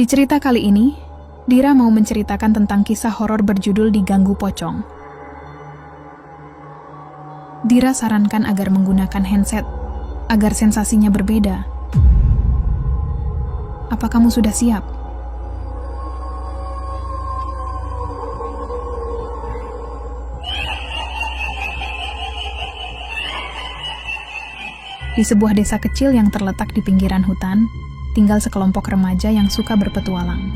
Di cerita kali ini, Dira mau menceritakan tentang kisah horor berjudul Diganggu Pocong. Dira sarankan agar menggunakan handset, agar sensasinya berbeda. Apa kamu sudah siap? Di sebuah desa kecil yang terletak di pinggiran hutan, tinggal sekelompok remaja yang suka berpetualang.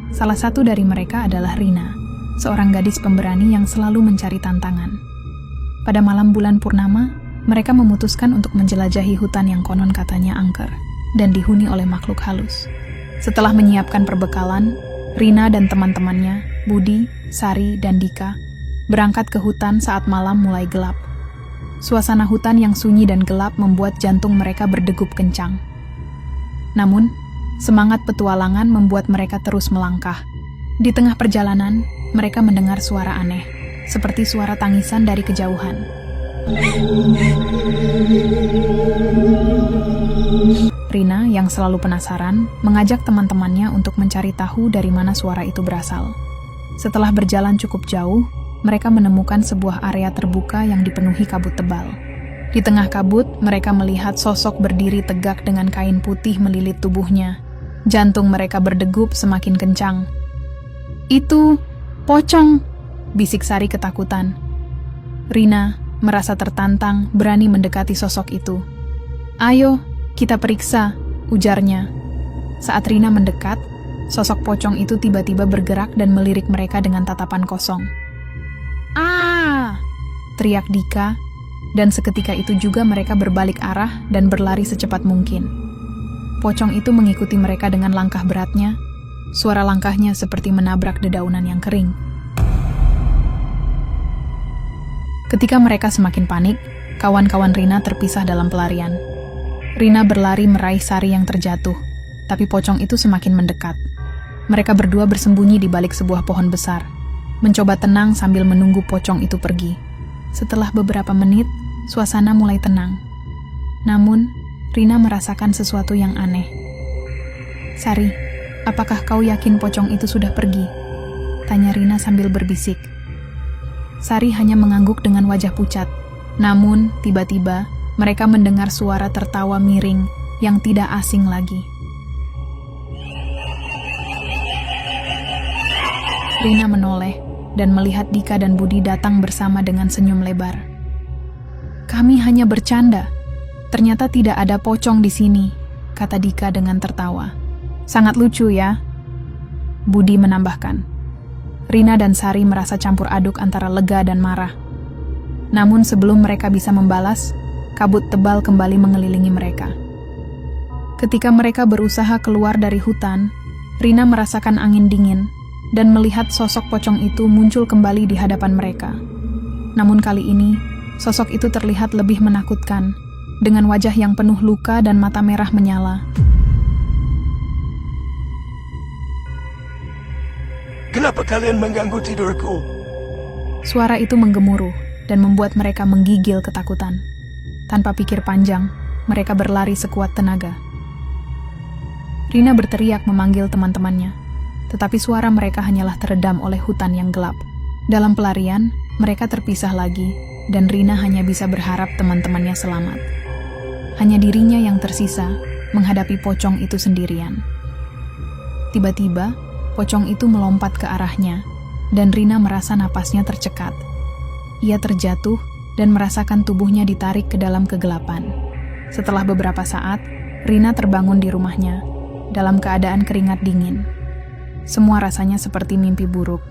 Salah satu dari mereka adalah Rina, seorang gadis pemberani yang selalu mencari tantangan. Pada malam bulan purnama, mereka memutuskan untuk menjelajahi hutan yang konon katanya angker dan dihuni oleh makhluk halus. Setelah menyiapkan perbekalan, Rina dan teman-temannya, Budi, Sari, dan Dika, berangkat ke hutan saat malam mulai gelap. Suasana hutan yang sunyi dan gelap membuat jantung mereka berdegup kencang. Namun, semangat petualangan membuat mereka terus melangkah. Di tengah perjalanan, mereka mendengar suara aneh, seperti suara tangisan dari kejauhan. Rina, yang selalu penasaran, mengajak teman-temannya untuk mencari tahu dari mana suara itu berasal. Setelah berjalan cukup jauh, mereka menemukan sebuah area terbuka yang dipenuhi kabut tebal. Di tengah kabut, mereka melihat sosok berdiri tegak dengan kain putih melilit tubuhnya. Jantung mereka berdegup semakin kencang. "Itu pocong!" bisik Sari ketakutan. Rina merasa tertantang berani mendekati sosok itu. "Ayo, kita periksa," ujarnya. Saat Rina mendekat, sosok pocong itu tiba-tiba bergerak dan melirik mereka dengan tatapan kosong. "Ah!" teriak Dika, dan seketika itu juga mereka berbalik arah dan berlari secepat mungkin. Pocong itu mengikuti mereka dengan langkah beratnya. Suara langkahnya seperti menabrak dedaunan yang kering. Ketika mereka semakin panik, kawan-kawan Rina terpisah dalam pelarian. Rina berlari meraih Sari yang terjatuh, tapi pocong itu semakin mendekat. Mereka berdua bersembunyi di balik sebuah pohon besar, mencoba tenang sambil menunggu pocong itu pergi. Setelah beberapa menit, suasana mulai tenang. Namun, Rina merasakan sesuatu yang aneh. "Sari, apakah kau yakin pocong itu sudah pergi?" tanya Rina sambil berbisik. Sari hanya mengangguk dengan wajah pucat. Namun, tiba-tiba, mereka mendengar suara tertawa miring yang tidak asing lagi. Rina menoleh dan melihat Dika dan Budi datang bersama dengan senyum lebar. "Kami hanya bercanda. Ternyata tidak ada pocong di sini," kata Dika dengan tertawa. "Sangat lucu ya?" Budi menambahkan. Rina dan Sari merasa campur aduk antara lega dan marah. Namun sebelum mereka bisa membalas, kabut tebal kembali mengelilingi mereka. Ketika mereka berusaha keluar dari hutan, Rina merasakan angin dingin dan melihat sosok pocong itu muncul kembali di hadapan mereka. Namun kali ini, sosok itu terlihat lebih menakutkan, dengan wajah yang penuh luka dan mata merah menyala. "Kenapa kalian mengganggu tidurku?" Suara itu menggemuruh dan membuat mereka menggigil ketakutan. Tanpa pikir panjang, mereka berlari sekuat tenaga. Rina berteriak memanggil teman-temannya, tetapi suara mereka hanyalah teredam oleh hutan yang gelap. Dalam pelarian, mereka terpisah lagi, dan Rina hanya bisa berharap teman-temannya selamat. Hanya dirinya yang tersisa, menghadapi pocong itu sendirian. Tiba-tiba, pocong itu melompat ke arahnya, dan Rina merasa napasnya tercekat. Ia terjatuh dan merasakan tubuhnya ditarik ke dalam kegelapan. Setelah beberapa saat, Rina terbangun di rumahnya, dalam keadaan keringat dingin. Semua rasanya seperti mimpi buruk.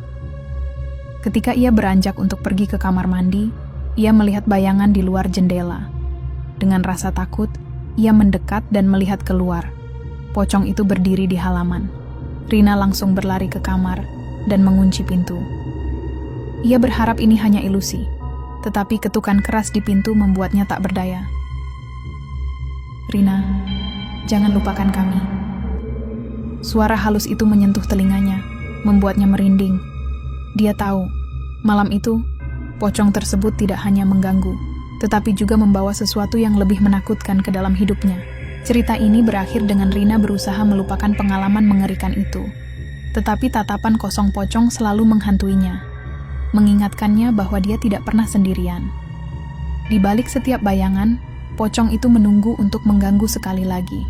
Ketika ia beranjak untuk pergi ke kamar mandi, ia melihat bayangan di luar jendela. Dengan rasa takut, ia mendekat dan melihat keluar. Pocong itu berdiri di halaman. Rina langsung berlari ke kamar dan mengunci pintu. Ia berharap ini hanya ilusi, tetapi ketukan keras di pintu membuatnya tak berdaya. "Rina, jangan lupakan kami." Suara halus itu menyentuh telinganya, membuatnya merinding. Dia tahu, malam itu, pocong tersebut tidak hanya mengganggu, tetapi juga membawa sesuatu yang lebih menakutkan ke dalam hidupnya. Cerita ini berakhir dengan Rina berusaha melupakan pengalaman mengerikan itu. Tetapi tatapan kosong pocong selalu menghantuinya, mengingatkannya bahwa dia tidak pernah sendirian. Di balik setiap bayangan, pocong itu menunggu untuk mengganggu sekali lagi.